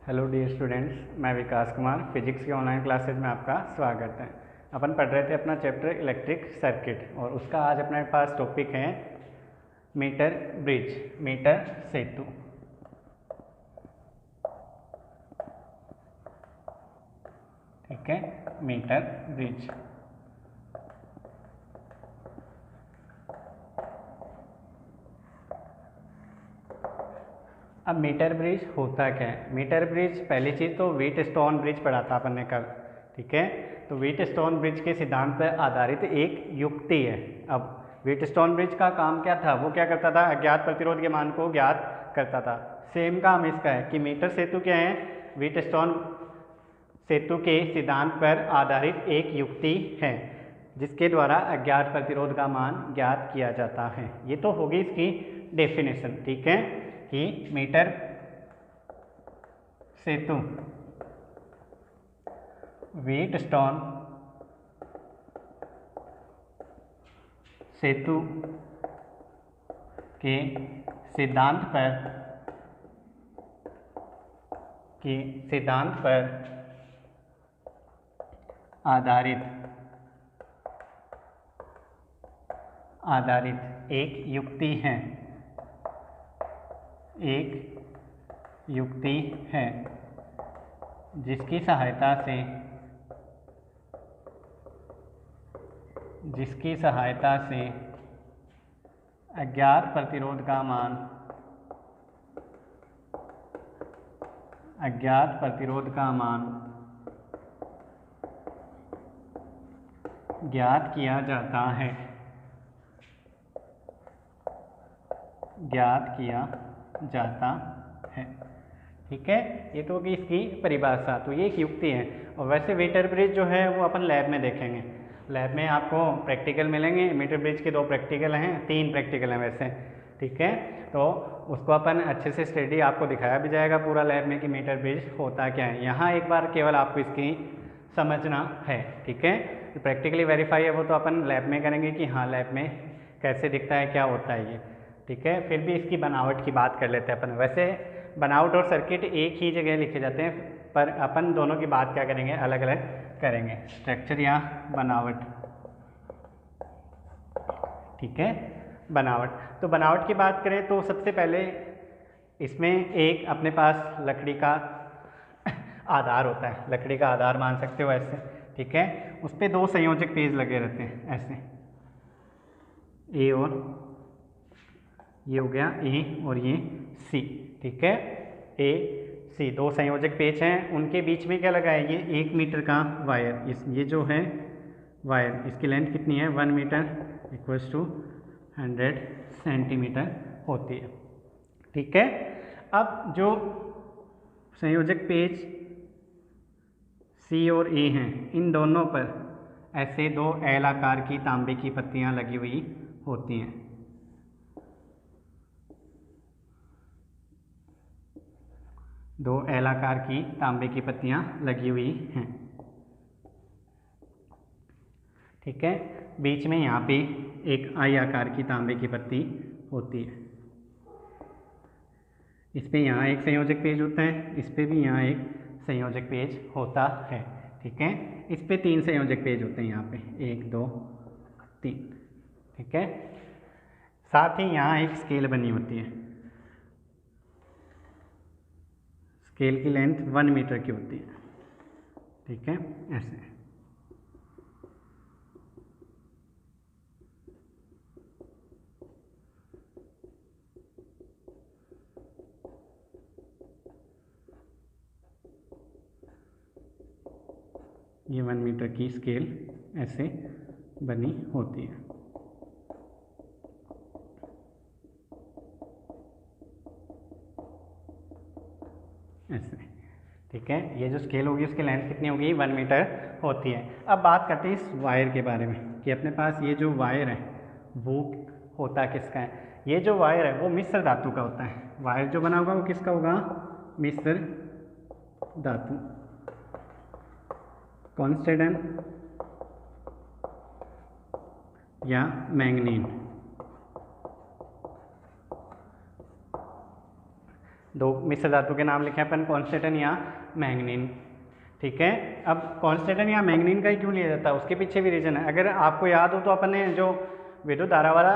Hello dear students, मैं विकास Kumar physics के online classes में आपका स्वागत है। अपन पढ़ रहे थे अपना चैप्टर इलेक्ट्रिक सर्किट और उसका आज अपने पास टॉपिक है मीटर ब्रिज, मीटर सेतु। ठीक है, मीटर ब्रिज। अब मीटर ब्रिज होता क्या है? मीटर ब्रिज पहली चीज़ तो व्हीटस्टोन ब्रिज पढ़ा था अपन ने कल। ठीक है, तो व्हीटस्टोन ब्रिज के सिद्धांत पर आधारित एक युक्ति है। अब व्हीटस्टोन ब्रिज का काम क्या था? वो क्या करता था? अज्ञात प्रतिरोध के मान को ज्ञात करता था। सेम काम इसका है कि मीटर सेतु क्या है? व्हीटस्टोन सेतु के सिद्धांत पर आधारित एक युक्ति है जिसके द्वारा अज्ञात प्रतिरोध का मान ज्ञात किया जाता है। ये तो होगी इसकी डेफिनेशन। ठीक है, कि मीटर सेतु व्हीटस्टोन सेतु के सिद्धांत पर आधारित एक युक्ति है जिसकी सहायता से अज्ञात प्रतिरोध का मान ज्ञात किया जाता है। ठीक है, ये तो होगी इसकी परिभाषा। तो ये एक युक्ति है। और वैसे मीटर ब्रिज जो है वो अपन लैब में देखेंगे। लैब में आपको प्रैक्टिकल मिलेंगे। मीटर ब्रिज के 2 प्रैक्टिकल हैं, 3 प्रैक्टिकल हैं वैसे। ठीक है, तो उसको अपन अच्छे से स्टडी आपको दिखाया भी जाएगा पूरा लैब में कि मीटर ब्रिज होता क्या है। यहाँ एक बार केवल आपको इसकी समझना है। ठीक है, तो प्रैक्टिकली वेरीफाई है वो तो अपन लैब में करेंगे कि हाँ लैब में कैसे दिखता है, क्या होता है ये। ठीक है, फिर भी इसकी बनावट की बात कर लेते हैं अपन। वैसे बनावट और सर्किट एक ही जगह लिखे जाते हैं, पर अपन दोनों की बात क्या करेंगे, अलग अलग करेंगे, स्ट्रक्चर या बनावट। ठीक है, बनावट। तो बनावट की बात करें तो सबसे पहले इसमें एक अपने पास लकड़ी का आधार होता है। लकड़ी का आधार मान सकते हो ऐसे। ठीक है, उस पर 2 संयोजक पेज लगे रहते हैं ऐसे, ए और ये हो गया ए और ये सी। ठीक है, ए सी 2 संयोजक पेज हैं। उनके बीच में क्या लगा है? ये 1 मीटर का वायर। ये जो है वायर, इसकी लेंथ कितनी है? 1 मीटर इक्वल्स टू 100 सेंटीमीटर होती है। ठीक है, अब जो संयोजक पेज सी और ए हैं, इन दोनों पर ऐसे 2 एल आकार की तांबे की पत्तियां लगी हुई होती हैं। 2 एल आकार की तांबे की पत्तियां लगी हुई हैं। ठीक है, बीच में यहाँ पे एक आई आकार की तांबे की पत्ती होती है। इस पे यहाँ एक संयोजक पेज होता है, इस पे भी यहाँ एक संयोजक पेज होता है। ठीक है, इस पे 3 संयोजक पेज होते हैं यहाँ पे, 1 2 3। ठीक है, साथ ही यहाँ एक स्केल बनी होती है। स्केल की लेंथ 1 मीटर की होती है। ठीक है, ऐसे। ये 1 मीटर की स्केल ऐसे बनी होती है। ऐसे। ठीक है, ये जो स्केल होगी उसकी लेंथ कितनी होगी? 1 मीटर होती है। अब बात करते हैं इस वायर के बारे में कि अपने पास ये जो वायर है वो होता किसका है? ये जो वायर है वो मिश्र धातु का होता है। वायर जो बना होगा वो किसका होगा? मिश्र धातु, कॉन्स्टेंट या मैंगनीज। दो मिश्र धातु के नाम लिखे अपन, कॉन्स्टेंटन या मैंगनीन। ठीक है, अब कॉन्स्टेंटन या मैंगनीन का ही क्यों लिया जाता है, उसके पीछे भी रीजन है। अगर आपको याद हो तो अपन ने जो विद्युत धारा वाला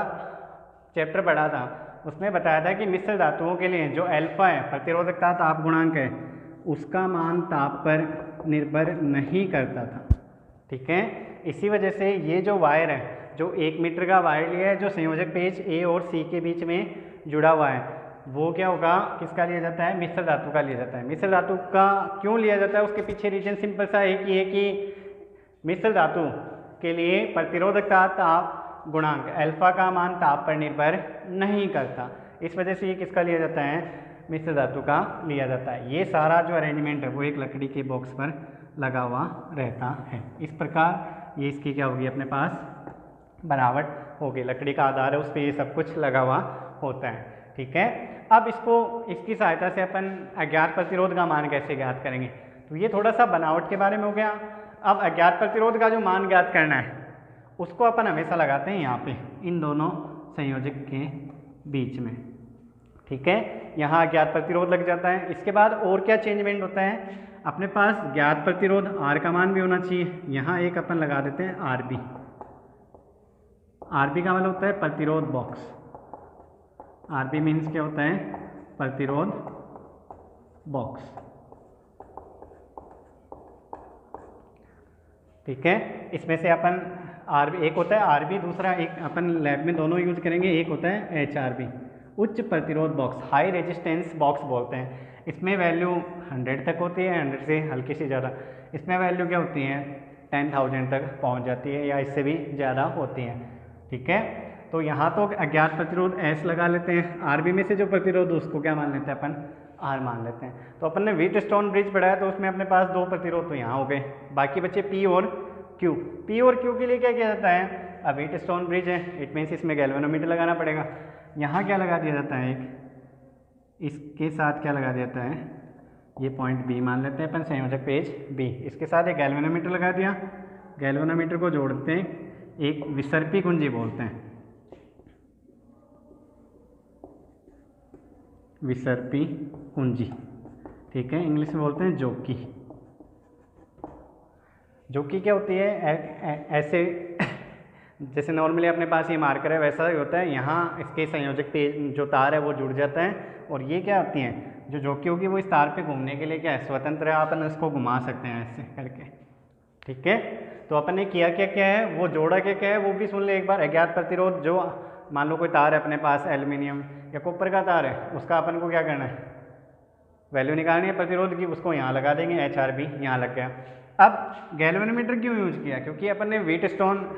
चैप्टर पढ़ा था उसमें बताया था कि मिश्र धातुओं के लिए जो अल्फा है, प्रतिरोधकता ताप गुणांक है, उसका मान ताप पर निर्भर नहीं करता था। ठीक है, इसी वजह से ये जो वायर है, जो 1 मीटर का वायर लिया है, जो संयोजक पेज ए और सी के बीच में जुड़ा हुआ है, वो क्या होगा, किसका लिया जाता है, मिश्र धातु का लिया जाता है। मिश्र धातु का क्यों लिया जाता है, उसके पीछे रीजन सिंपल सा एक ही है कि मिश्र धातु के लिए प्रतिरोधकता ताप गुणांक अल्फा का मान ताप पर निर्भर नहीं करता। इस वजह से ये किसका लिया जाता है, मिश्र धातु का लिया जाता है। ये सारा जो अरेंजमेंट है वो एक लकड़ी के बॉक्स पर लगा हुआ रहता है। इस प्रकार ये इसकी क्या होगी, अपने पास बनावट होगी। लकड़ी का आधार है, उस पर ये सब कुछ लगा हुआ होता है। ठीक है, अब इसकी सहायता से अपन अज्ञात प्रतिरोध का मान कैसे ज्ञात करेंगे। तो ये थोड़ा सा बनावट के बारे में हो गया। अब अज्ञात प्रतिरोध का जो मान ज्ञात करना है उसको अपन हमेशा लगाते हैं यहाँ पे, इन दोनों संयोजक के बीच में। ठीक है, यहाँ ज्ञात प्रतिरोध लग जाता है। इसके बाद और क्या चेंजमेंट होता है, अपने पास ज्ञात प्रतिरोध R का मान भी होना चाहिए। यहाँ एक अपन लगा देते हैं RB। RB का मतलब होता है प्रतिरोध बॉक्स। RB मीन्स क्या होता है, प्रतिरोध बॉक्स। ठीक है, इसमें से अपन एक होता है RB, दूसरा एक अपन लैब में दोनों यूज करेंगे, एक होता है HRB, उच्च प्रतिरोध बॉक्स, हाई रेजिस्टेंस बॉक्स बोलते हैं। इसमें वैल्यू 100 तक होती है, 100 से हल्की सी ज़्यादा। इसमें वैल्यू क्या होती है, 10,000 तक पहुंच जाती है या इससे भी ज़्यादा होती है। ठीक है, तो यहाँ तो अज्ञात प्रतिरोध S लगा लेते हैं। RB में से जो प्रतिरोध उसको क्या मान लेते हैं अपन, R मान लेते हैं। तो अपन ने व्हीटस्टोन ब्रिज पढ़ा है, तो उसमें अपने पास 2 प्रतिरोध तो यहाँ हो गए, बाकी बचे P और Q। P और Q के लिए क्या किया जाता है, अब व्हीटस्टोन ब्रिज है, इट मीन्स इसमें गैल्वेनोमीटर लगाना पड़ेगा। यहाँ क्या लगा दिया जाता है, एक इसके साथ क्या लगा दिया जाता है, ये पॉइंट B मान लेते हैं अपन, संयोजक पेज B, इसके साथ एक गैल्वेनोमीटर लगा दिया। गैल्वेनोमीटर को जोड़ते हैं, एक विसर्पी कुंजी बोलते हैं, विसर्पी कुंजी। ठीक है, इंग्लिश में बोलते हैं जोकी। जोकी क्या होती है, ऐसे जैसे नॉर्मली अपने पास ये मार्कर है वैसा ही होता है। यहाँ इसके संयोजक पे जो तार है वो जुड़ जाता है, और ये क्या होती हैं, जो जोकी होगी वो इस तार पे घूमने के लिए क्या है, स्वतंत्र है, अपन इसको घुमा सकते हैं ऐसे करके। ठीक है, तो अपन ने किया क्या है, वो जोड़ा क्या है वो भी सुन ले एक बार। अज्ञात प्रतिरोध, जो मान लो कोई तार है अपने पास, एल्युमिनियम या कॉपर का तार है, उसका अपन को क्या करना है, वैल्यू निकालनी है प्रतिरोध की, उसको यहाँ लगा देंगे, HRB यहाँ लग गया। अब गैल्वेनोमीटर क्यों यूज किया, क्योंकि अपन ने व्हीटस्टोन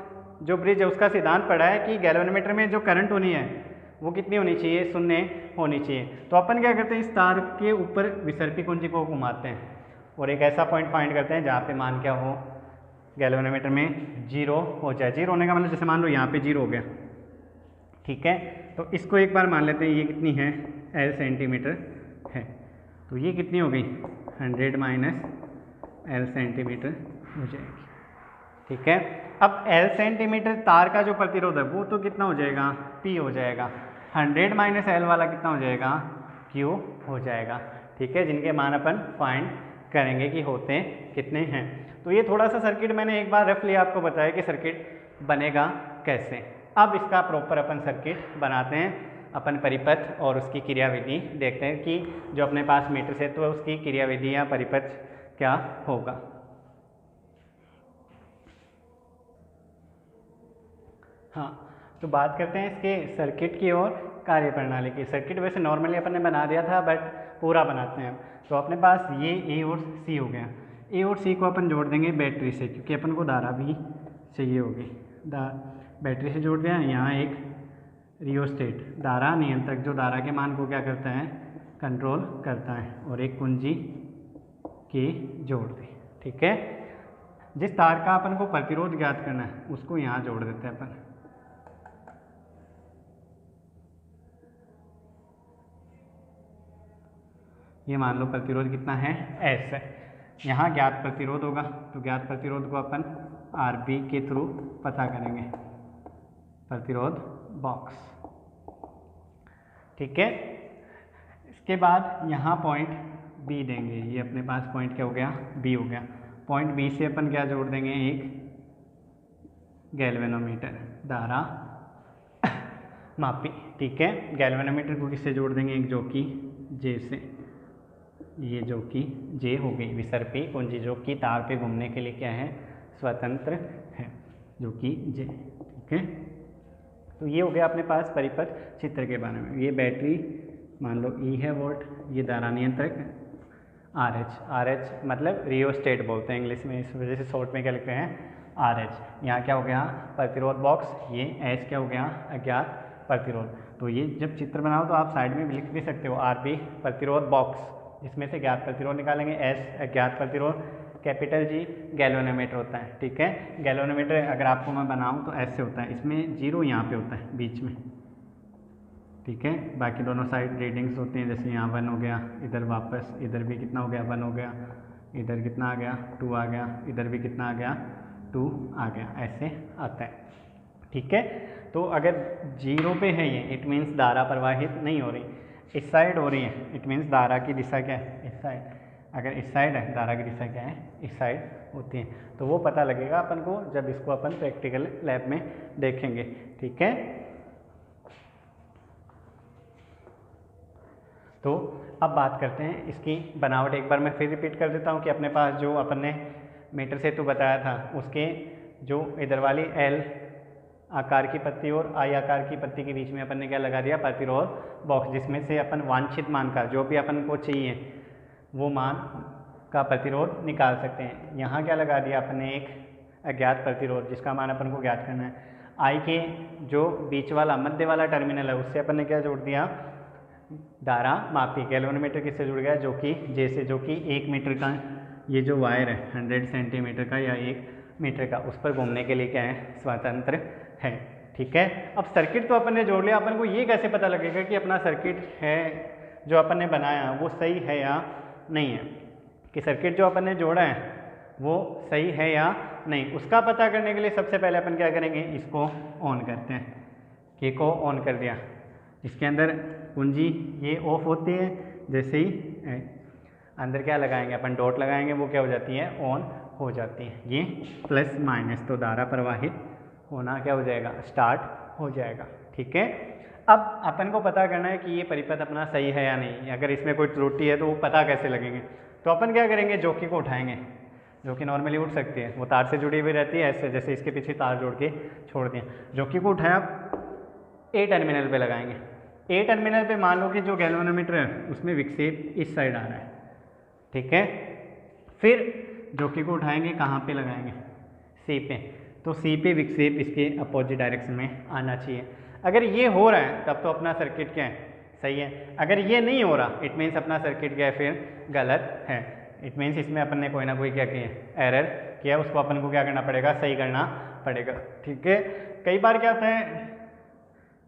जो ब्रिज है उसका सिद्धांत पढ़ा है कि गैल्वेनोमीटर में जो करंट होनी है वो कितनी होनी चाहिए, 0 होनी चाहिए। तो अपन क्या करते हैं, इस तार के ऊपर विसर्पी कुंजी को घुमाते हैं और एक ऐसा पॉइंट फाइंड करते हैं जहाँ पे मान क्या हो, गैल्वेनोमीटर में 0 हो जाए। 0 होने का मतलब जैसे मान लो यहाँ पे 0 हो गया। ठीक है, तो इसको एक बार मान लेते हैं, ये कितनी है, L सेंटीमीटर है, तो ये कितनी हो गई, 100 माइनस L सेंटीमीटर हो जाएगी। ठीक है, अब L सेंटीमीटर तार का जो प्रतिरोध है वो तो कितना हो जाएगा, P हो जाएगा। 100 माइनस L वाला कितना हो जाएगा, Q हो जाएगा। ठीक है, जिनके मान अपन फाइंड करेंगे कि होते कितने हैं। तो ये थोड़ा सा सर्किट मैंने एक बार रफली आपको बताया कि सर्किट बनेगा कैसे। अब इसका प्रॉपर अपन सर्किट बनाते हैं, अपन परिपथ और उसकी क्रियाविधि देखते हैं कि जो अपने पास मीटर से तो उसकी क्रियाविधि या परिपथ क्या होगा। हाँ, तो बात करते हैं इसके सर्किट की और कार्यप्रणाली की। सर्किट वैसे नॉर्मली अपन ने बना दिया था, बट पूरा बनाते हैं। तो अपने पास ये A और C हो गया। A और C को अपन जोड़ देंगे बैटरी से, क्योंकि अपन को धारा भी चाहिए होगी। बैटरी से जोड़ दिया। यहाँ एक रियोस्टेट, धारा नियंत्रक, जो धारा के मान को क्या करता है, कंट्रोल करता है, और एक कुंजी की जोड़ दी। ठीक है, जिस तार का अपन को प्रतिरोध ज्ञात करना है उसको यहाँ जोड़ देते हैं अपन। ये मान लो प्रतिरोध कितना है, S है। यहाँ ज्ञात प्रतिरोध होगा, तो ज्ञात प्रतिरोध को अपन RB के थ्रू पता करेंगे, प्रतिरोध बॉक्स। ठीक है, इसके बाद यहाँ पॉइंट बी देंगे, ये अपने पास पॉइंट क्या हो गया, बी हो गया। पॉइंट बी से अपन क्या जोड़ देंगे, एक गैल्वेनोमीटर धारा मापी। ठीक है, गैल्वेनोमीटर को किससे जोड़ देंगे, एक जो कि जे से, ये जो कि जे हो गई विसर्पी कुंजी, जो कि तार पे घूमने के लिए क्या है, स्वतंत्र है, जो कि जे। ठीक है, तो ये हो गया अपने पास परिपथ चित्र के बारे में। ये बैटरी मान लो ई है वोल्ट, ये धारा नियंत्रक आर एच मतलब रियोस्टेट बोलते हैं इंग्लिश में, इस वजह से शॉर्ट में क्या लिखते हैं, आर एच। यहाँ क्या हो गया, प्रतिरोध बॉक्स, ये एच क्या हो गया, अज्ञात प्रतिरोध। तो ये जब चित्र बनाओ तो आप साइड में भी लिख भी सकते हो, आर बी प्रतिरोध बॉक्स, जिसमें से ज्ञात प्रतिरोध निकालेंगे, एस अज्ञात प्रतिरोध, कैपिटल जी गैल्वेनोमीटर होता है। ठीक है, गैल्वेनोमीटर अगर आपको मैं बनाऊँ तो ऐसे होता है, इसमें जीरो यहाँ पे होता है बीच में। ठीक है, बाकी दोनों साइड रीडिंग्स होती हैं, जैसे यहाँ 1 हो गया, इधर वापस इधर भी कितना हो गया, 1 हो गया, इधर कितना आ गया, 2 आ गया, इधर भी कितना आ गया, 2 आ गया, ऐसे आता है। ठीक है, तो अगर जीरो पे है ये, इट मीन्स धारा प्रवाहित नहीं हो रही, इस साइड हो रही है, इट मीन्स धारा की दिशा क्या है, इस साइड। अगर इस साइड है, धारा की दिशा क्या है, इस साइड होती है। तो वो पता लगेगा अपन को जब इसको अपन प्रैक्टिकल लैब में देखेंगे। ठीक है, तो अब बात करते हैं इसकी बनावट। एक बार मैं फिर रिपीट कर देता हूँ कि अपने पास जो अपन ने मीटर सेतु बताया था, उसके जो इधर वाली एल आकार की पत्ती और आई आकार की पत्ती के बीच में अपन ने क्या लगा दिया, प्रतिरोध बॉक्स, जिसमें से अपन वांछित मान का, जो भी अपन को चाहिए वो मान का प्रतिरोध निकाल सकते हैं। यहाँ क्या लगा दिया अपन ने, एक अज्ञात प्रतिरोध, जिसका मान अपन को ज्ञात करना है। आई के जो बीच वाला मध्य वाला टर्मिनल है, उससे अपन ने क्या जोड़ दिया, धारा मापी। गैल्वेनोमीटर किससे जुड़ गया, जो कि जे से, जो कि 1 मीटर का ये जो वायर है 100 सेंटीमीटर का या 1 मीटर का, उस पर घूमने के लिए क्या है, स्वतंत्र है। ठीक है, अब सर्किट तो अपन ने जोड़ लिया, अपन को ये कैसे पता लगेगा कि अपना सर्किट है जो अपन ने बनाया वो सही है या नहीं है, कि सर्किट जो अपन ने जोड़ा है वो सही है या नहीं। उसका पता करने के लिए सबसे पहले अपन क्या करेंगे, इसको ऑन करते हैं। के को ऑन कर दिया, इसके अंदर कुंजी ये ऑफ होती है, जैसे ही अंदर क्या लगाएंगे अपन, डॉट लगाएंगे, वो क्या हो जाती है, ऑन हो जाती है। ये प्लस माइनस, तो धारा प्रवाहित होना क्या हो जाएगा, स्टार्ट हो जाएगा। ठीक है, अब अपन को पता करना है कि ये परिपथ अपना सही है या नहीं। अगर इसमें कोई त्रुटि है तो वो पता कैसे लगेंगे, तो अपन क्या करेंगे, जोकी को उठाएंगे, जो कि नॉर्मली उठ सकती है, वो तार से जुड़ी हुई रहती है ऐसे, जैसे इसके पीछे तार जोड़ के छोड़ दिया। जोकी को उठाया, ए टर्मिनल पे लगाएंगे। ए टर्मिनल पे मान लो कि जो गैल्वेनोमीटर है उसमें विक्षेप इस साइड आ रहा है। ठीक है, फिर जोकी को उठाएंगे, कहाँ पे लगाएंगे, सी पे, तो सी पे विक्षेप इसके अपोजिट डायरेक्शन में आना चाहिए। अगर ये हो रहा है तब तो अपना सर्किट क्या है, सही है। अगर ये नहीं हो रहा, इट मीन्स अपना सर्किट क्या है, फिर गलत है। इट मीन्स इसमें अपन ने कोई ना कोई क्या किया, एरर किया, उसको अपन को क्या करना पड़ेगा, सही करना पड़ेगा। ठीक है, कई बार क्या होता है,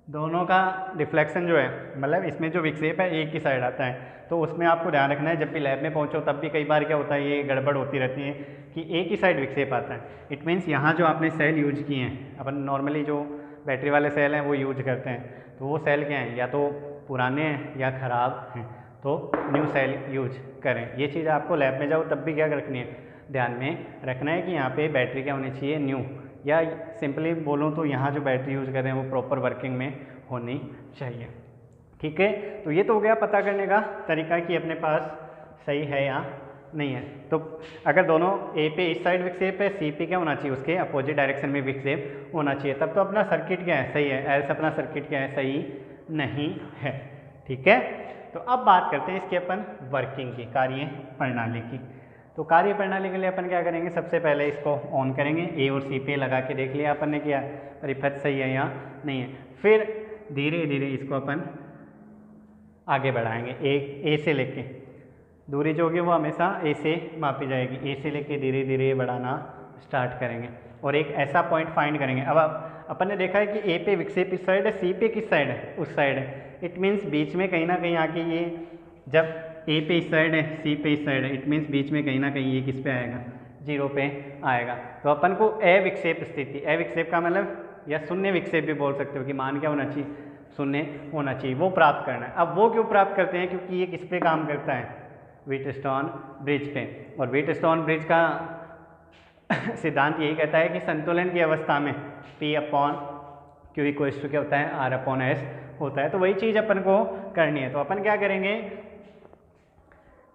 दोनों का रिफ्लेक्शन जो है, मतलब इसमें जो विक्षेप है एक ही साइड आता है, तो उसमें आपको ध्यान रखना है, जब भी लैब में पहुंचो तब भी कई बार क्या होता है, ये गड़बड़ होती रहती है कि एक ही साइड विक्षेप आता है। इट मीन्स यहाँ जो आपने सेल यूज किए हैं, अपन नॉर्मली जो बैटरी वाले सेल हैं वो यूज करते हैं, तो वो सेल क्या हैं, या तो पुराने हैं या ख़राब हैं, तो न्यू सेल यूज करें। ये चीज़ आपको लैब में जाओ तब भी क्या रखनी है, ध्यान में रखना है कि यहाँ पे बैटरी क्या होनी चाहिए, न्यू, या सिंपली बोलूँ तो यहाँ जो बैटरी यूज़ कर रहे हैं वो प्रॉपर वर्किंग में होनी चाहिए। ठीक है, तो ये तो हो गया पता करने का तरीका कि अपने पास सही है या नहीं है। तो अगर दोनों ए पे इस साइड विक्षेप है, सी पे क्या होना चाहिए, उसके अपोजिट डायरेक्शन में विक्षेप होना चाहिए, तब तो अपना सर्किट क्या है, सही है। ऐसा अपना सर्किट क्या है, सही नहीं है। ठीक है, तो अब बात करते हैं इसके अपन वर्किंग की, कार्य प्रणाली की। तो कार्य प्रणाली के लिए अपन क्या करेंगे, सबसे पहले इसको ऑन करेंगे, ए और सी पे लगा के देख लिया अपन ने क्या परिपथ सही है या नहीं है। फिर धीरे धीरे इसको अपन आगे बढ़ाएंगे, ए से लेके दूरी जो होगी वो हमेशा ए से मापी जाएगी, ए से लेके धीरे धीरे बढ़ाना स्टार्ट करेंगे और एक ऐसा पॉइंट फाइंड करेंगे। अब अपन ने देखा है कि ए पे विक्षेप इस साइड है, सी पे किस साइड है, उस साइड है। इट मीन्स बीच में कहीं ना कहीं आके ये, जब ए पे इस साइड है, सी पे इस साइड है, इट मीन्स बीच में कहीं ना कहीं ये किस पे आएगा, जीरो पे आएगा। तो अपन को अविक्षेप स्थिति, अविक्षेप का मतलब या शून्य विक्षेप भी बोल सकते हो कि मान क्या होना चाहिए, शून्य होना चाहिए, वो प्राप्त करना है। अब वो क्यों प्राप्त करते हैं? क्योंकि ये किस पे काम करता है? व्हीटस्टोन ब्रिज पे। और व्हीटस्टोन ब्रिज का सिद्धांत यही कहता है कि संतुलन की अवस्था में P upon Q equals to क्या होता है? R अपॉन S होता है। तो वही चीज़ अपन को करनी है। तो अपन क्या करेंगे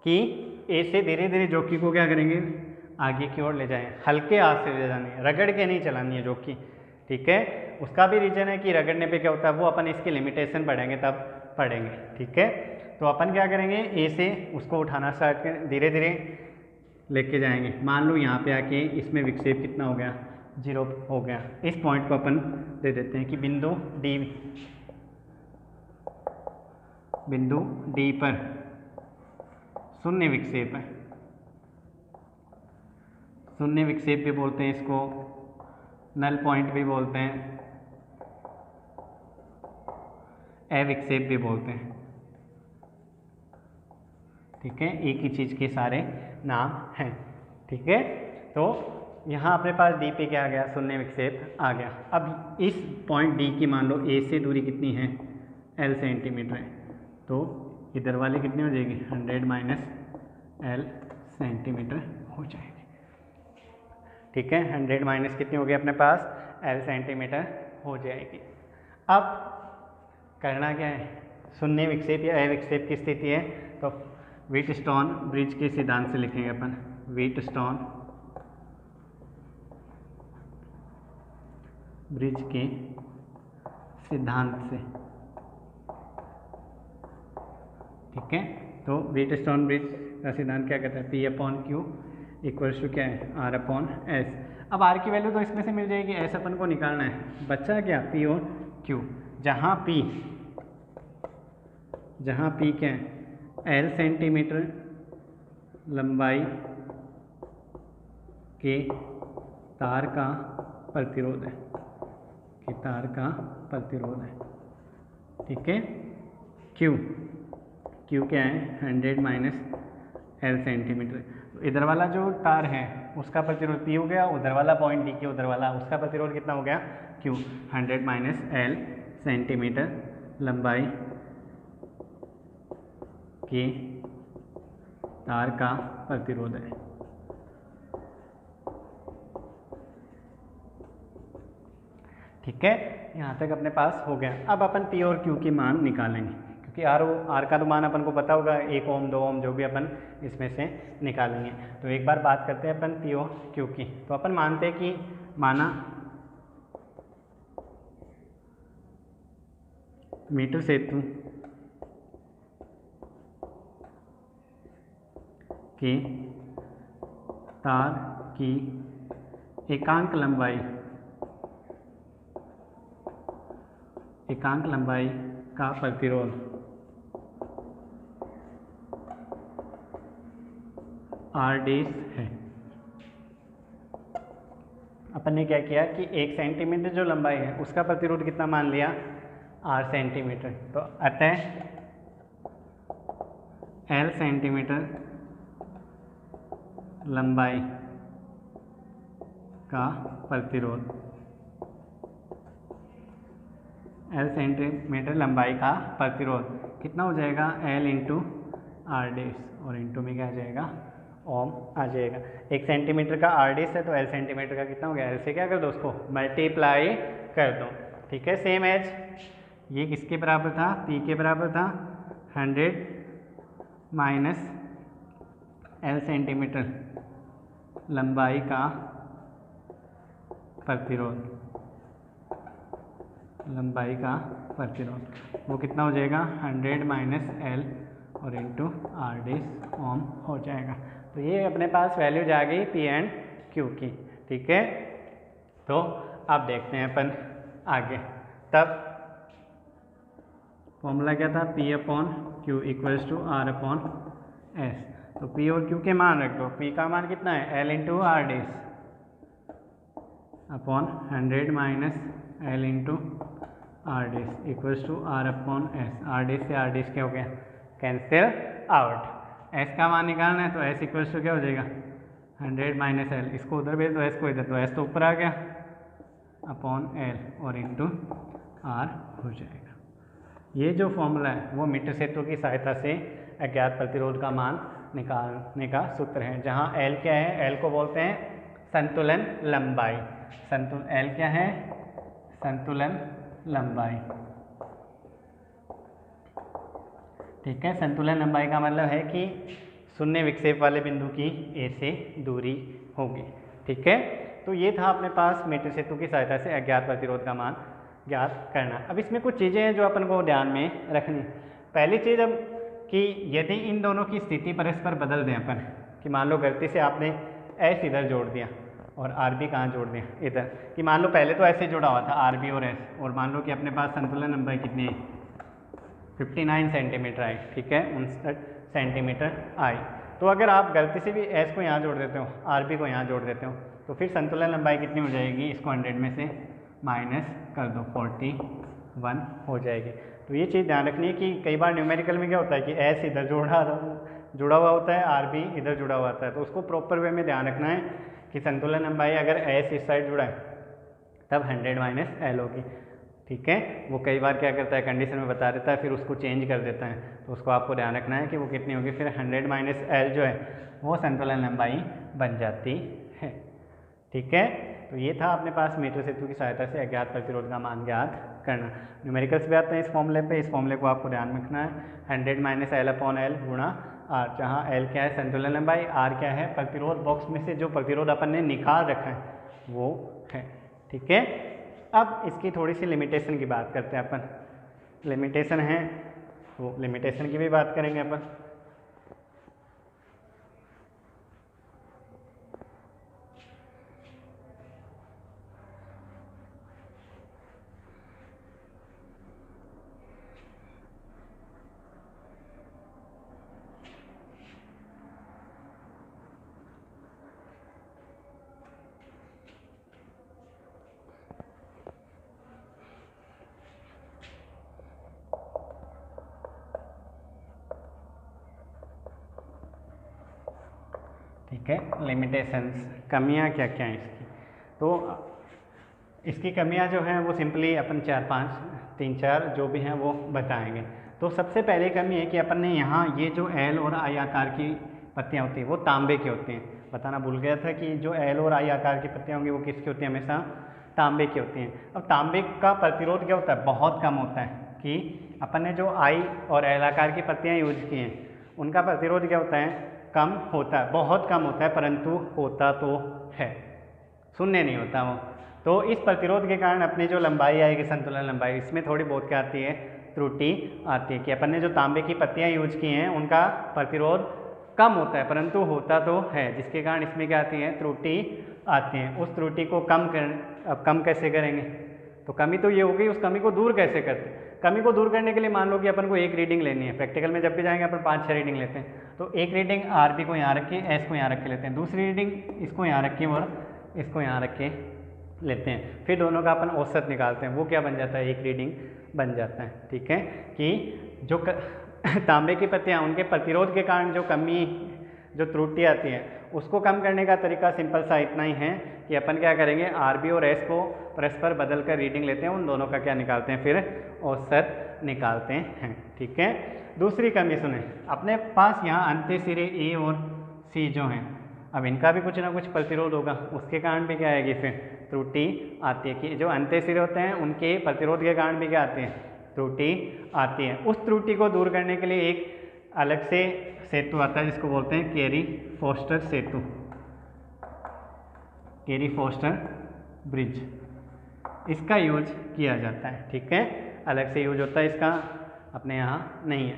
कि A से धीरे धीरे जॉकी को क्या करेंगे? आगे की ओर ले जाएं, हल्के हाथ से ले जानी है, रगड़ के नहीं चलानी है जॉकी, ठीक है। उसका भी रीजन है कि रगड़ने पे क्या होता है, वो अपन इसकी लिमिटेशन पढ़ेंगे तब पढ़ेंगे, ठीक है। तो अपन क्या करेंगे, ए से उसको उठाना स्टार्ट करें, धीरे धीरे लेके जाएंगे। मान लो यहाँ पे आके इसमें विक्षेप कितना हो गया? 0 हो गया। इस पॉइंट को अपन दे देते हैं कि बिंदु डी पर शून्य विक्षेप है। शून्य विक्षेप भी बोलते हैं इसको, नल पॉइंट भी बोलते हैं, अविक्षेप भी बोलते हैं, ठीक है। एक ही चीज़ के सारे नाम हैं, ठीक है। तो यहाँ अपने पास डी पे क्या आ गया? शून्य विक्षेप आ गया। अब इस पॉइंट डी की मान लो ए से दूरी कितनी है? L सेंटीमीटर है। तो इधर वाली कितनी हो जाएगी? 100 माइनस L सेंटीमीटर हो जाएगी, ठीक है। 100 माइनस कितनी हो गई अपने पास? L सेंटीमीटर हो जाएगी। अब करना क्या है? शून्य विक्षेप या अविक्षेप की स्थिति है, तो व्हीटस्टोन ब्रिज के सिद्धांत से लिखेंगे अपन। व्हीटस्टोन ब्रिज के सिद्धांत से, ठीक है। तो व्हीटस्टोन ब्रिज का सिद्धांत क्या कहता है? P upon Q equals to क्या है? R upon S। अब R की वैल्यू तो इसमें से मिल जाएगी, S अपन को निकालना है। बच्चा क्या? P और Q। जहाँ P क्या है? L सेंटीमीटर लंबाई के तार का प्रतिरोध है, ठीक है। Q क्या है? 100 माइनस L सेंटीमीटर। तो इधर वाला जो तार है उसका प्रतिरोध P हो गया, उधर वाला पॉइंट D के उधर वाला, उसका प्रतिरोध कितना हो गया? Q। 100 माइनस L सेंटीमीटर लंबाई के तार का प्रतिरोध है, ठीक है। यहाँ तक अपने पास हो गया। अब अपन P और Q की मान निकालेंगे, क्योंकि R का तो मान अपन को पता होगा, 1 ओम 2 ओम जो भी अपन इसमें से निकालेंगे। तो एक बार बात करते हैं अपन P और Q की। तो अपन मानते हैं कि माना मीटर सेतु के तार की एकांक लंबाई का प्रतिरोध R डैश है। अपन ने क्या किया कि 1 सेंटीमीटर जो लंबाई है उसका प्रतिरोध कितना मान लिया? R centimetre. तो अतः L सेंटीमीटर लंबाई का प्रतिरोध, L सेंटीमीटर लंबाई का प्रतिरोध कितना हो जाएगा? L इंटू R डैश, और इंटू में क्या आ जाएगा? ओम आ जाएगा। 1 सेंटीमीटर का R डैश है तो L सेंटीमीटर का कितना हो गया? L से क्या कर दो? उसको मल्टीप्लाई कर दो, ठीक है। सेम एज ये किसके बराबर था? P के बराबर था। 100 माइनस L सेंटीमीटर लंबाई का प्रतिरोध, वो कितना हो जाएगा? 100 माइनस L और इंटू R डैश ओम हो जाएगा। तो ये अपने पास वैल्यूज आ गई P एंड Q की, ठीक है। तो अब देखते हैं अपन आगे। तब फॉर्मूला क्या था? P upon Q equals to R upon S। तो P और Q के मान रख दो। P का मान कितना है? L into R dash upon 100 minus L into R dash equals to R upon S। R dash से R डैश क्या हो गया? Cancel out. S का मान निकालना है तो S इक्वल्स टू क्या हो जाएगा? 100 माइनस L, इसको उधर भेज दो, S को इधर, तो S तो ऊपर आ गया, अपॉन L और इंटू R हो जाएगा। ये जो फॉर्मूला है वो मीटर सेतु की सहायता से अज्ञात प्रतिरोध का मान निकालने का सूत्र है, जहाँ L क्या है, L को बोलते हैं संतुलन लंबाई। L क्या है, संतुलन लंबाई। ठीक है, संतुलन लंबाई का मतलब है कि शून्य विक्षेप वाले बिंदु की A से दूरी होगी। ठीक है, तो ये था अपने पास मीटर सेतु की सहायता से अज्ञात प्रतिरोध का मान ज्ञात करना। अब इसमें कुछ चीज़ें हैं जो अपन को ध्यान में रखनी। पहली चीज़ अब कि यदि इन दोनों की स्थिति परस्पर बदल दें अपन, कि मान लो गलती से आपने S इधर जोड़ दिया और RB कहाँ जोड़ दिया, इधर, कि मान लो पहले तो ऐसे जुड़ा हुआ था RB और S, और मान लो कि अपने पास संतुलन लंबाई कितनी है 59 सेंटीमीटर आई। ठीक है, 59 सेंटीमीटर आई। तो अगर आप गलती से भी S को यहाँ जोड़ देते हो, RB को यहाँ जोड़ देते हो, तो फिर संतुलन लंबाई कितनी हो जाएगी, इसको 100 में से माइनस कर दो, 41 हो जाएगी। तो ये चीज़ ध्यान रखनी है कि कई बार न्यूमेरिकल में क्या होता है कि S इधर जुड़ा हुआ होता है, RB इधर जुड़ा हुआ होता है, तो उसको प्रॉपर वे में ध्यान रखना है कि संतुलन लंबाई अगर S इस साइड जुड़ा है तब 100 माइनस L होगी। ठीक है, वो कई बार क्या करता है कंडीशन में बता देता है, फिर उसको चेंज कर देता है, तो उसको आपको ध्यान रखना है कि वो कितनी होगी, फिर 100 माइनस L जो है वो संतुलन लंबाई बन जाती है। ठीक है, तो ये था अपने पास मीटर सेतु की सहायता से अज्ञात प्रतिरोध का मान ज्ञात करना। न्यूमेरिकल्स भी आते हैं इस फॉर्मूले पे, इस फॉर्मूले को आपको ध्यान में रखना है 100 माइनस L/L गुणा R, जहाँ L क्या है संतुलन लंबाई, R क्या है प्रतिरोध, बॉक्स में से जो प्रतिरोध अपन ने निकाल रखा है वो है। ठीक है, अब इसकी थोड़ी सी लिमिटेशन की बात करते हैं अपन। लिमिटेशन है वो लिमिटेशन की भी बात करेंगे अपन। ठीक है, लिमिटेशंस, कमियां क्या क्या हैं इसकी। तो इसकी कमियां जो हैं वो सिंपली अपन 3-4 जो भी हैं वो बताएंगे। तो सबसे पहली कमी है कि अपन ने यहाँ ये जो L और I आकार की पत्तियाँ होती हैं वो तांबे की होती हैं। बताना भूल गया था कि जो L और I आकार की पत्तियाँ होंगी वो किसकी होती हैं, हमेशा तांबे की होती हैं। अब तांबे का प्रतिरोध क्या होता है, बहुत कम होता है, कि अपन ने जो I और L आकार की पत्तियाँ यूज की हैं उनका प्रतिरोध क्या होता है, कम होता है, बहुत कम होता है, परंतु होता तो है, शून्य नहीं होता वो। तो इस प्रतिरोध के कारण अपनी जो लंबाई आएगी संतुलन लंबाई, इसमें थोड़ी बहुत क्या आती है, त्रुटि आती है, कि अपन ने जो तांबे की पत्तियां यूज की हैं उनका प्रतिरोध कम होता है परंतु होता तो है, जिसके कारण इसमें क्या आती है, त्रुटि आती है। उस त्रुटि को अब कम कैसे करेंगे, तो कमी तो ये हो गई, उस कमी को दूर कैसे करते हैं। कमी को दूर करने के लिए मान लो कि अपन को एक रीडिंग लेनी है, प्रैक्टिकल में जब भी जाएंगे अपन 5-6 रीडिंग लेते हैं, तो एक रीडिंग RB को यहाँ रख के S को यहाँ रख के लेते हैं, दूसरी रीडिंग इसको यहाँ रख के और इसको यहाँ रख के लेते हैं, फिर दोनों का अपन औसत निकालते हैं, वो क्या बन जाता है, एक रीडिंग बन जाता है। ठीक है, कि जो तांबे की पत्तियाँ उनके प्रतिरोध के कारण जो कमी, जो त्रुटि आती है उसको कम करने का तरीका सिंपल सा इतना ही है कि अपन क्या करेंगे, RB और S को परस्पर बदल कर रीडिंग लेते हैं, उन दोनों का क्या निकालते हैं, फिर औसत निकालते हैं। ठीक है, दूसरी कमी सुने, अपने पास यहाँ अंत्य सिरे A और C जो हैं, अब इनका भी कुछ ना कुछ प्रतिरोध होगा, उसके कारण भी क्या आएगी, फिर त्रुटि आती है, कि जो अंत्य सिरे होते हैं उनके प्रतिरोध के कारण भी क्या आती है, त्रुटि आती है। उस त्रुटि को दूर करने के लिए एक अलग से सेतु आता है जिसको बोलते हैं कैरी फोस्टर सेतु, कैरी फोस्टर ब्रिज, इसका यूज किया जाता है। ठीक है, अलग से यूज होता है इसका, अपने यहाँ नहीं है।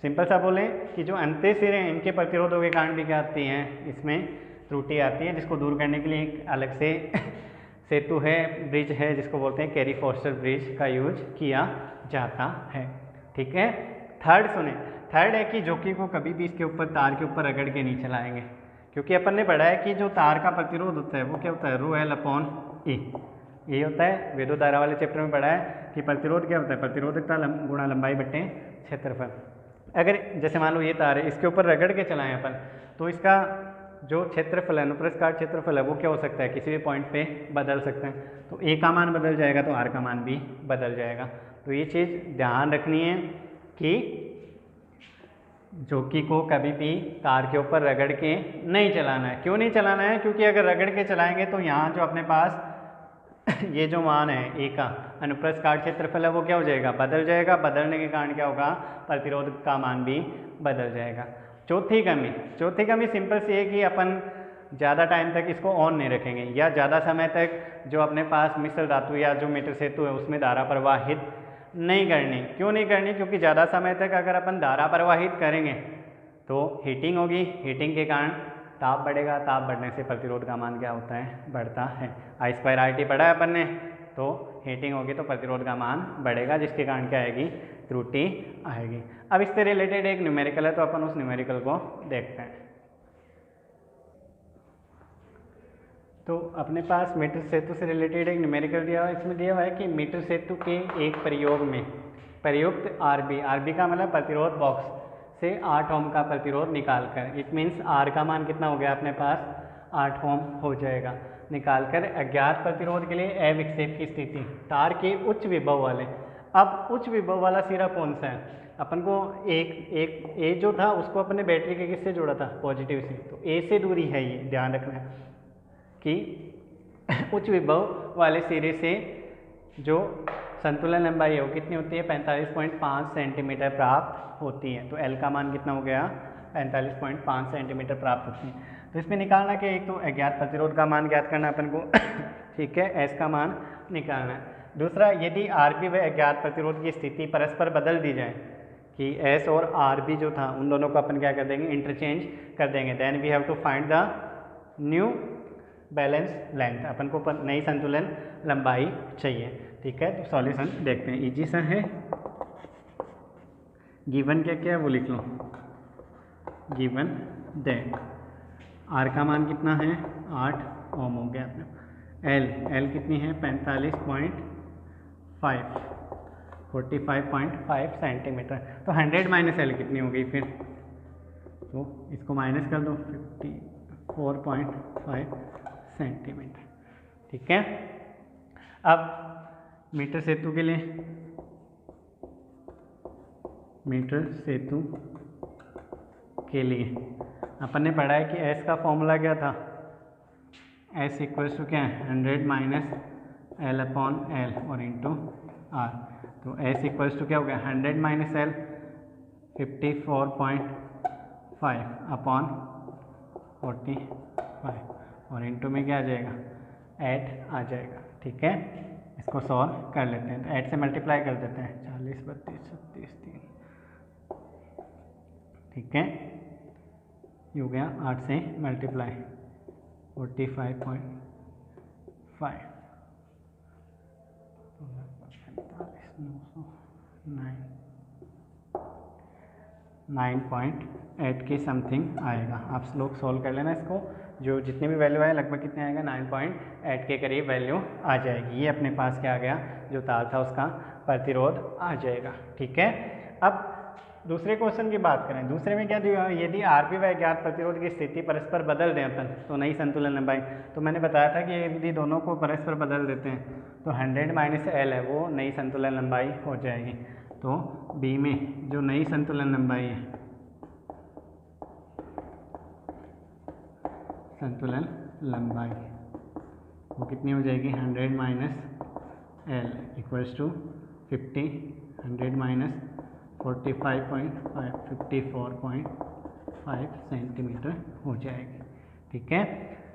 सिंपल सा बोलें कि जो अंत्य सिरे हैं इनके प्रतिरोधों के कारण भी क्या आती हैं, इसमें त्रुटि आती है, जिसको दूर करने के लिए एक अलग से सेतु है, ब्रिज है, जिसको बोलते हैं कैरी फोस्टर ब्रिज का यूज किया जाता है। ठीक है, थर्ड सुने, थर्ड है कि जोकी को कभी भी इसके ऊपर तार के ऊपर रगड़ के नहीं चलाएंगे, क्योंकि अपन ने पढ़ा है कि जो तार का प्रतिरोध होता है वो क्या होता है, ρL/E, ये होता है, विद्युत धारा वाले चैप्टर में पढ़ा है कि प्रतिरोध क्या होता है, प्रतिरोधकता गुणा लंबाई बटे क्षेत्रफल। अगर जैसे मान लो ये तार है, इसके ऊपर रगड़ के चलाएं अपन, तो इसका जो क्षेत्रफल है, अनुप्रस्थ काट क्षेत्रफल है, वो क्या हो सकता है, किसी भी पॉइंट पे बदल सकते हैं। तो A का मान बदल जाएगा तो R का मान भी बदल जाएगा। तो ये चीज़ ध्यान रखनी है कि जॉकी को कभी भी तार के ऊपर रगड़ के नहीं चलाना है। क्यों नहीं चलाना है? क्योंकि अगर रगड़ के चलाएंगे तो यहाँ जो अपने पास ये जो मान है ए का अनुप्रस्थ काट क्षेत्रफल है वो क्या हो जाएगा? बदल जाएगा। बदलने के कारण क्या होगा? प्रतिरोध का मान भी बदल जाएगा। चौथी कमी सिंपल सी है कि अपन ज़्यादा टाइम तक इसको ऑन नहीं रखेंगे या ज़्यादा समय तक जो अपने पास मिश्र धातु या जो मीटर सेतु है उसमें धारा प्रवाहित नहीं करनी। क्यों नहीं करनी? क्योंकि ज़्यादा समय तक अगर अपन धारा प्रवाहित करेंगे तो हीटिंग होगी। हीटिंग के कारण ताप बढ़ेगा। ताप बढ़ने से प्रतिरोध का मान क्या होता है? बढ़ता है। I2RT पढ़ा है अपन ने, तो हीटिंग होगी तो प्रतिरोध का मान बढ़ेगा, जिसके कारण क्या आएगी? त्रुटि आएगी। अब इससे रिलेटेड एक न्यूमेरिकल है, तो अपन उस न्यूमेरिकल को देखते हैं। तो अपने पास मीटर सेतु से रिलेटेड एक न्यूमेरिकल दिया हुआ है। इसमें दिया हुआ है कि मीटर सेतु के एक प्रयोग में प्रयुक्त आरबी का मतलब प्रतिरोध बॉक्स से 8 ओम का प्रतिरोध निकालकर, इट मीन्स आर का मान कितना हो गया अपने पास? 8 ओम हो जाएगा। निकालकर अज्ञात प्रतिरोध के लिए अविक्षेप की स्थिति तार के उच्च विभव वाले। अब उच्च विभव वाला सिरा कौन सा है? अपन को एक ए जो था उसको अपने बैटरी के किससे जोड़ा था? पॉजिटिव से। तो ए से दूरी है, ये ध्यान रखना है कि उच्च विभव वाले सिरे से जो संतुलन लंबाई है वो कितनी होती है? 45.5 सेंटीमीटर प्राप्त होती है। तो एल का मान कितना हो गया? 45.5 सेंटीमीटर प्राप्त होती है। तो इसमें निकालना कि एक तो अज्ञात प्रतिरोध का मान ज्ञात करना अपन को ठीक है, एस का मान निकालना है। दूसरा, यदि आरबी व अज्ञात प्रतिरोध की स्थिति परस्पर बदल दी जाए कि एस और आरबी जो था उन दोनों को अपन क्या कर देंगे? इंटरचेंज कर देंगे। Then we have to find the new balance length. अपन को नई संतुलन लंबाई चाहिए। ठीक है, तो सॉल्यूशन देखते हैं। इजी सा है। गिवन क्या क्या है वो लिख लो। गिवन दैट आर का मान कितना है? 8 ओम हो गया अपना। एल कितनी है? 45.5 सेंटीमीटर। तो 100 माइनस एल कितनी हो गई फिर? तो इसको माइनस कर दो, 54.5 सेंटीमीटर। ठीक है। अब मीटर सेतु के लिए, अपन ने पढ़ा है कि एस का फॉर्मूला क्या था? एस इक्वल्स टू क्या है? 100 माइनस एल अपॉन एल और इंटू आर। तो एस इक्वल्स टू क्या हो गया? 100 माइनस एल 54.5 अपॉन 45 और इंटू में क्या आ जाएगा? 8 आ जाएगा। ठीक है, इसको सॉल्व कर लेते हैं। तो 8 से मल्टीप्लाई कर देते हैं। 40, 32, 36, 3। ठीक है, ये हो गया 8 से मल्टीप्लाई 45.5 9.8 के समथिंग आएगा। आप लोग सॉल्व कर लेना इसको। जो जितनी भी वैल्यू आए लगभग कितने आएगा? 9.8 के करीब वैल्यू आ जाएगी। ये अपने पास क्या आ गया? जो तार था उसका प्रतिरोध आ जाएगा। ठीक है। अब दूसरे क्वेश्चन की बात करें। दूसरे में क्या दिया है? यदि आरबी व अज्ञात प्रतिरोध की स्थिति परस्पर बदल दें अपन तो नई संतुलन लंबाई। तो मैंने बताया था कि यदि दोनों को परस्पर बदल देते हैं तो 100 माइनस एल है वो नई संतुलन लंबाई हो जाएगी। तो बी में जो नई संतुलन लंबाई है, संतुलन लंबाई वो कितनी हो जाएगी? 100 minus L equals to 50, 100 minus 54.5 centimetre हो जाएगी। ठीक है,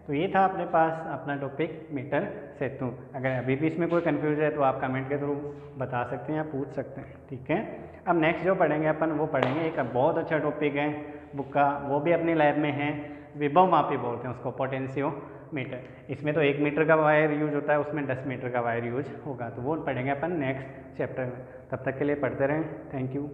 तो ये था अपने पास अपना टॉपिक मीटर सेतु। अगर अभी भी इसमें कोई कन्फ्यूजन है तो आप कमेंट के थ्रू बता सकते हैं या पूछ सकते हैं। ठीक है, अब नेक्स्ट जो पढ़ेंगे अपन वो पढ़ेंगे एक बहुत अच्छा टॉपिक है बुक का, वो भी अपनी लैब में है, विभव मापी बोलते हैं उसको, पोटेंशियोमीटर। इसमें तो 1 मीटर का वायर यूज होता है, उसमें 10 मीटर का वायर यूज होगा। तो वो पढ़ेंगे अपन नेक्स्ट चैप्टर में। तब तक के लिए पढ़ते रहें। Thank you.